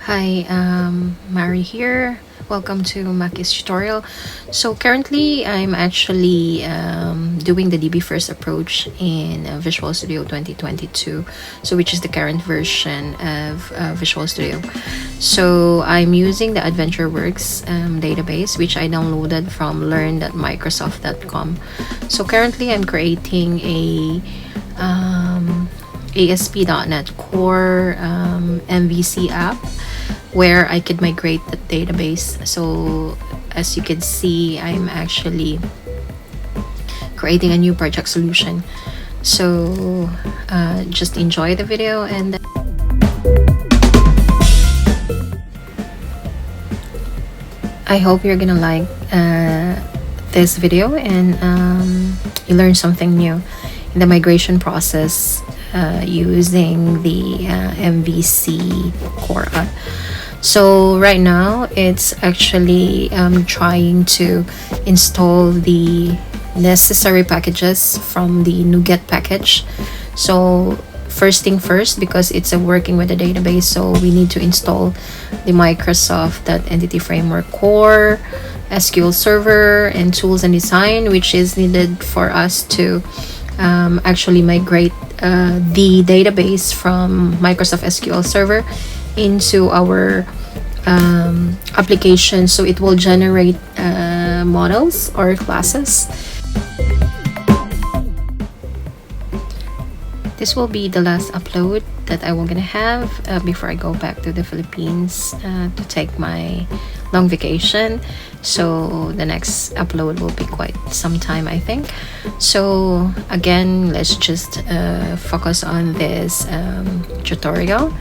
Hi, Mari here. Welcome to Maki's tutorial. So currently, I'm actually doing the DB first approach in Visual Studio 2022, so which is the current version of Visual Studio. So I'm using the AdventureWorks database, which I downloaded from learn.microsoft.com. So currently, I'm creating a ASP.NET Core MVC app where I could migrate the database. So as you can see, I'm actually creating a new project solution. So just enjoy the video, and I hope you're gonna like this video and you learn something new in the migration process using the MVC Core app. So right now it's actually trying to install the necessary packages from the NuGet package. So first thing first, because it's working with the database, so we need to install the Microsoft Entity Framework Core, SQL Server, and Tools and Design, which is needed for us to actually migrate the database from Microsoft SQL Server into our application, so it will generate models or classes. This will be the last upload that I will gonna have before I go back to the Philippines to take my long vacation. So the next upload will be quite some time, I think. So again, let's just focus on this tutorial.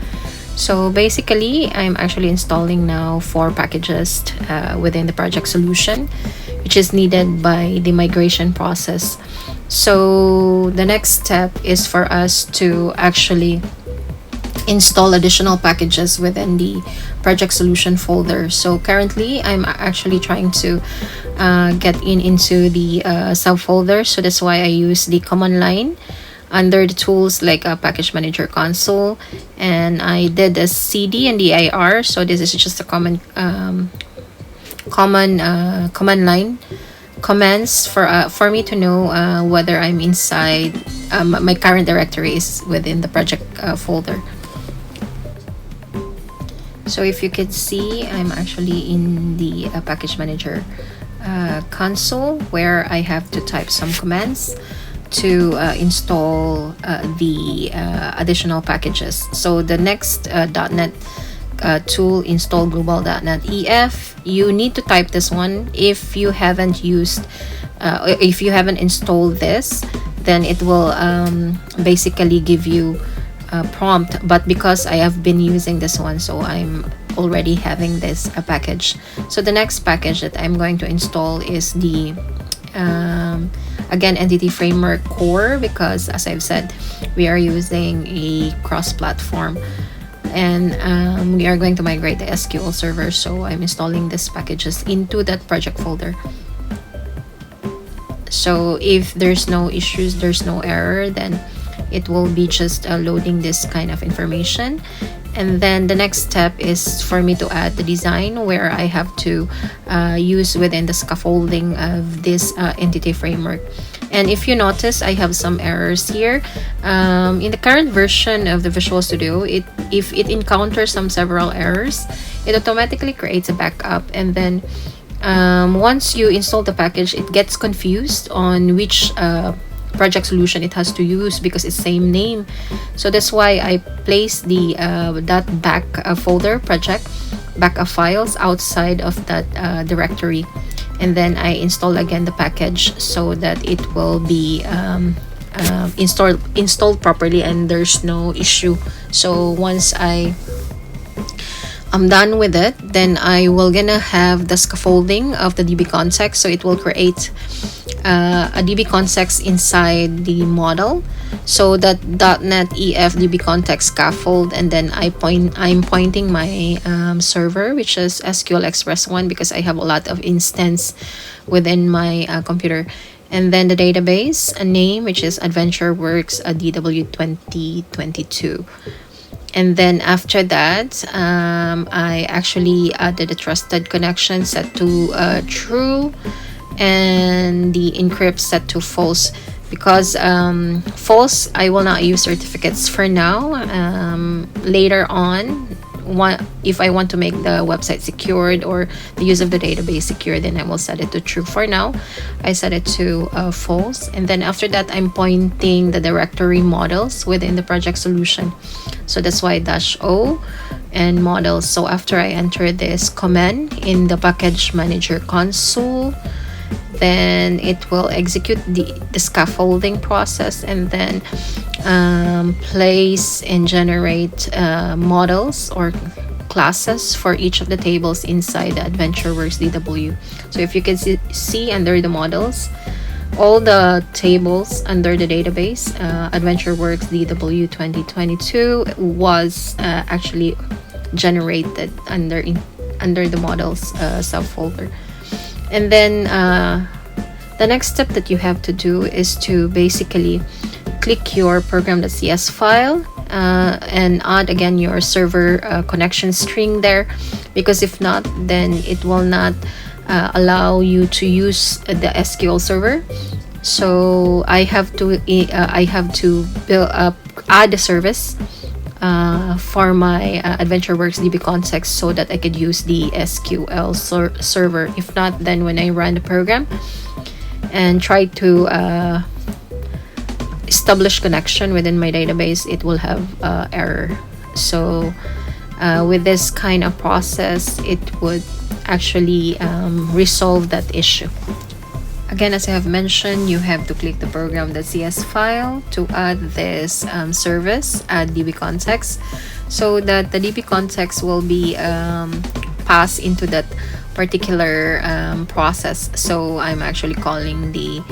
So basically, I'm actually installing now 4 packages within the project solution, which is needed by the migration process. So the next step is for us to actually install additional packages within the project solution folder. So currently, I'm actually trying to get into the subfolder. So that's why I use the command line under the tools like a package manager console, and I did a cd and dir. So this is just a common command line commands for me to know whether I'm inside my current directory is within the project folder. So if you can see, I'm actually in the package manager console, where I have to type some commands to install the additional packages. So the next .NET tool, install global.NET EF, you need to type this one. If you haven't installed this, then it will basically give you a prompt, but because I have been using this one, so I'm already having this package. So the next package that I'm going to install is the again, Entity Framework Core, because as I've said, we are using a cross-platform, and we are going to migrate the SQL Server. So I'm installing these packages into that project folder. So if there's no issues, there's no error, then it will be just loading this kind of information. And then the next step is for me to add the design, where I have to use within the scaffolding of this entity framework. And if you notice, I have some errors here. In the current version of the Visual Studio, if it encounters several errors, it automatically creates a backup. And then once you install the package, it gets confused on which project solution it has to use, because it's same name. So that's why I place the .back folder project backup files outside of that directory, and then I install again the package so that it will be installed properly and there's no issue. So once I'm done with it, then I will gonna have the scaffolding of the DB context. So it will create a DB context inside the model. So that .NET EF DB context scaffold, and then I'm pointing my server, which is SQL Express 1, because I have a lot of instance within my computer. And then the database, a name, which is AdventureWorks DW 2022. And then after that, I actually added a trusted connection set to true, and the encrypt set to false, because false, I will not use certificates for now. Later on, if I want to make the website secured or the use of the database secure, then I will set it to true. For now, I set it to false. And then after that, I'm pointing the directory models within the project solution. So that's why -o and models. So after I enter this command in the package manager console, then it will execute the scaffolding process, and then place and generate models or classes for each of the tables inside the AdventureWorks DW. So if you can see under the models, all the tables under the database, AdventureWorks DW 2022 was actually generated under the models subfolder. And then the next step that you have to do is to basically click your program.cs file and add again your server connection string there, because if not, then it will not allow you to use the SQL server. So I have to add a service for my AdventureWorks DB context, so that I could use the SQL server. If not, then when I run the program and try to establish connection within my database, it will have error. So with this kind of process, it would actually resolve that issue. Again, as I have mentioned, you have to click the program.cs file to add this service, add DB context, so that the DB context will be passed into that particular process. So I'm actually calling the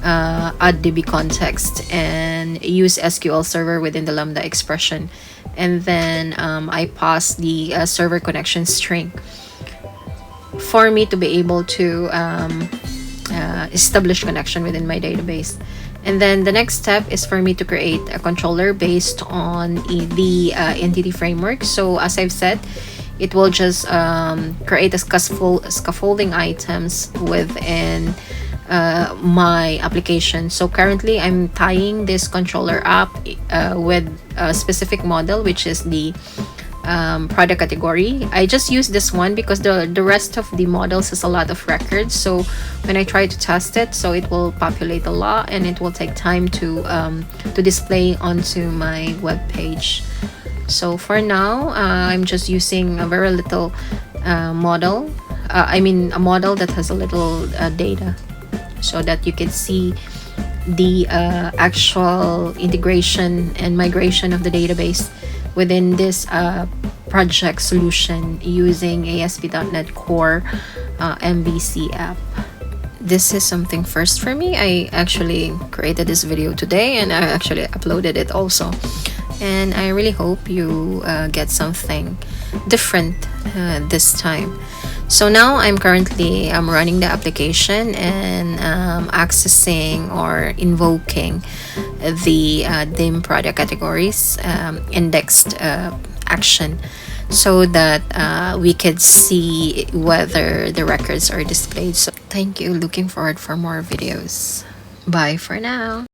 add DB context and use SQL server within the Lambda expression. And then I pass the server connection string for me to be able to establish connection within my database. And then the next step is for me to create a controller based on the entity framework. So as I've said, it will just create a scaffolding items within my application. So currently I'm tying this controller up with a specific model, which is the product category. I just use this one because the rest of the models has a lot of records. So when I try to test it, so it will populate a lot and it will take time to display onto my web page. So for now, I'm just using a very little model. I mean a model that has a little data, so that you can see the actual integration and migration of the database within this project solution using ASP.NET Core MVC app. This is something first for me. I actually created this video today and I actually uploaded it also. And I really hope you get something different this time. So now I'm running the application and accessing or invoking the DIM product categories indexed action, so that we could see whether the records are displayed. So thank you. Looking forward for more videos. Bye for now.